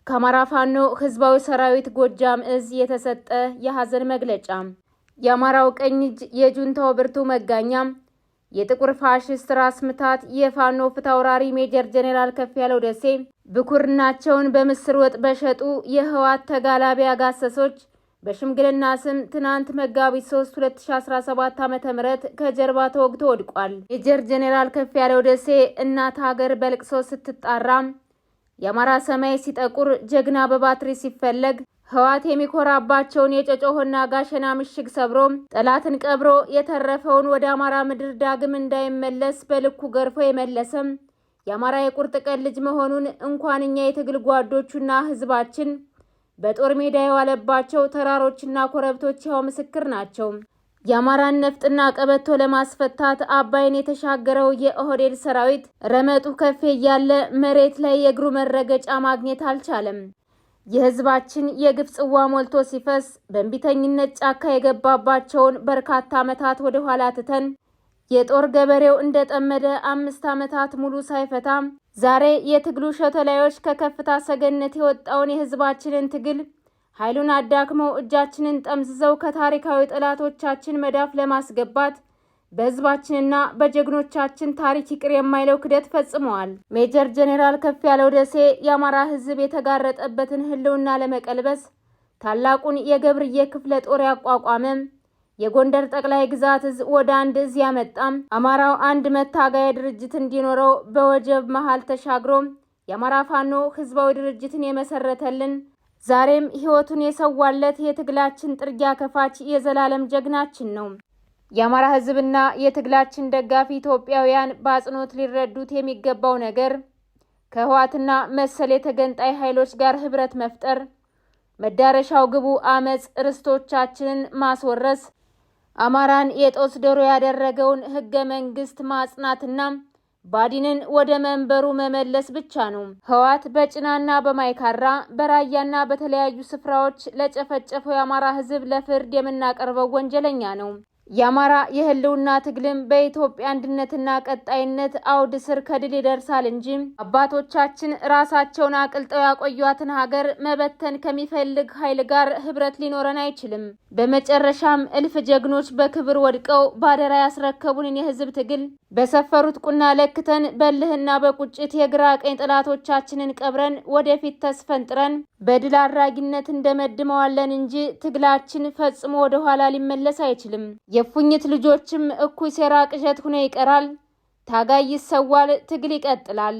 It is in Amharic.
ከአማራ ፋኖ ህዝባዊ ሰራዊት ጎጃም እዝ የተሰጠ የሐዘን መግለጫ። የአማራው ቀኝ እጅ የጁንታው ብርቱ መጋኛ የጥቁር ፋሽስት ራስ ምታት የፋኖ ፊታውራሪ ሜጀር ጄኔራል ከፍያለው ደሴ ብኩርናቸውን በምስር ወጥ በሸጡ የህወሓት ተጋላቢ አጋሰሶች በሽምግልና ስም ትናንት መጋቢት 3 2017 ዓ.ም ከጀርባ ተወግቶ ወድቋል። ሜጀር ጄኔራል ከፍያለው ደሴ እናት ሀገር በልቅሶ ስትጣራ የአማራ ሰማይ ሲጠቁር ጀግና በባትሪ ሲፈለግ ህወሓት የሚኮራባቸውን የጨጮሆና ጋሸና ምሽግ ሰብሮ ጠላትን ቀብሮ የተረፈውን ወደ አማራ ምድር ዳግም እንዳይመለስ በልኩ ገርፎ የመለሰም የአማራ የቁርጥ ቀን ልጅ መሆኑን እንኳን እኛ የትግል ጓዶቹና ህዝባችን በጦር ሜዳ የዋለባቸው ተራሮችና ኮረብቶች ያው ምስክር ናቸው። የአማራን ነፍጥና ቀበቶ ለማስፈታት አባይን የተሻገረው የኦህዴድ ሰራዊት ረመጡ ከፍ እያለ መሬት ላይ የእግሩ መረገጫ ማግኘት አልቻለም። የህዝባችን የግፍ ጽዋ ሞልቶ ሲፈስ በእንቢተኝነት ጫካ የገባባቸውን በርካታ ዓመታት ወደ ኋላ ትተን የጦር ገበሬው እንደጠመደ 5 ዓመታት ሙሉ ሳይፈታ ዛሬ የትግሉ ሸተላዮች ከከፍታ ሰገነት የወጣውን የህዝባችንን ትግል ኃይሉን አዳክመው እጃችንን ጠምዝዘው ከታሪካዊ ጠላቶቻችን መዳፍ ለማስገባት በህዝባችንና በጀግኖቻችን ታሪክ ይቅር የማይለው ክደት ፈጽመዋል። ሜጀር ጄኔራል ከፍያለው ደሴ የአማራ ህዝብ የተጋረጠበትን ህልውና ለመቀልበስ ታላቁን የገብርዬ ክፍለ ጦር ያቋቋመ የጎንደር ጠቅላይ ግዛት እዝ ወደ አንድ እዝ ያመጣም አማራው አንድ መታገያ ድርጅት እንዲኖረው በወጀብ መሃል ተሻግሮ የአማራ ፋኖ ህዝባዊ ድርጅትን የመሰረተልን ዛሬም ህይወቱን የሰዋለት የትግላችን ጥርጊያ ከፋች የዘላለም ጀግናችን ነው። የአማራ ህዝብና የትግላችን ደጋፊ ኢትዮጵያውያን በአጽንኦት ሊረዱት የሚገባው ነገር ከህወሓትና መሰል የተገንጣይ ኃይሎች ጋር ህብረት መፍጠር፣ መዳረሻው ግቡ አመጽ ርስቶቻችንን ማስወረስ፣ አማራን የጦስ ዶሮ ያደረገውን ህገ መንግስት ማጽናትና ባዲንን ወደ መንበሩ መመለስ ብቻ ነው። ህወሓት በጭናና በማይካራ በራያና በተለያዩ ስፍራዎች ለጨፈጨፈው የአማራ ህዝብ ለፍርድ የምናቀርበው ወንጀለኛ ነው። የአማራ የህልውና ትግልም በኢትዮጵያ አንድነትና ቀጣይነት አውድ ስር ከድል ይደርሳል እንጂ አባቶቻችን ራሳቸውን አቅልጠው ያቆዩትን ሀገር መበተን ከሚፈልግ ኃይል ጋር ህብረት ሊኖረን አይችልም። በመጨረሻም እልፍ ጀግኖች በክብር ወድቀው ባደራ ያስረከቡንን የህዝብ ትግል በሰፈሩት ቁና ለክተን በልህና በቁጭት የግራ ቀኝ ጠላቶቻችንን ቀብረን ወደፊት ተስፈንጥረን በድል አድራጊነት እንደመድመዋለን እንጂ ትግላችን ፈጽሞ ወደ ኋላ ሊመለስ አይችልም። የፉኝት ልጆችም እኩይ ሴራ ቅዠት ሆኖ ይቀራል። ታጋይ ይሰዋል፣ ትግል ይቀጥላል።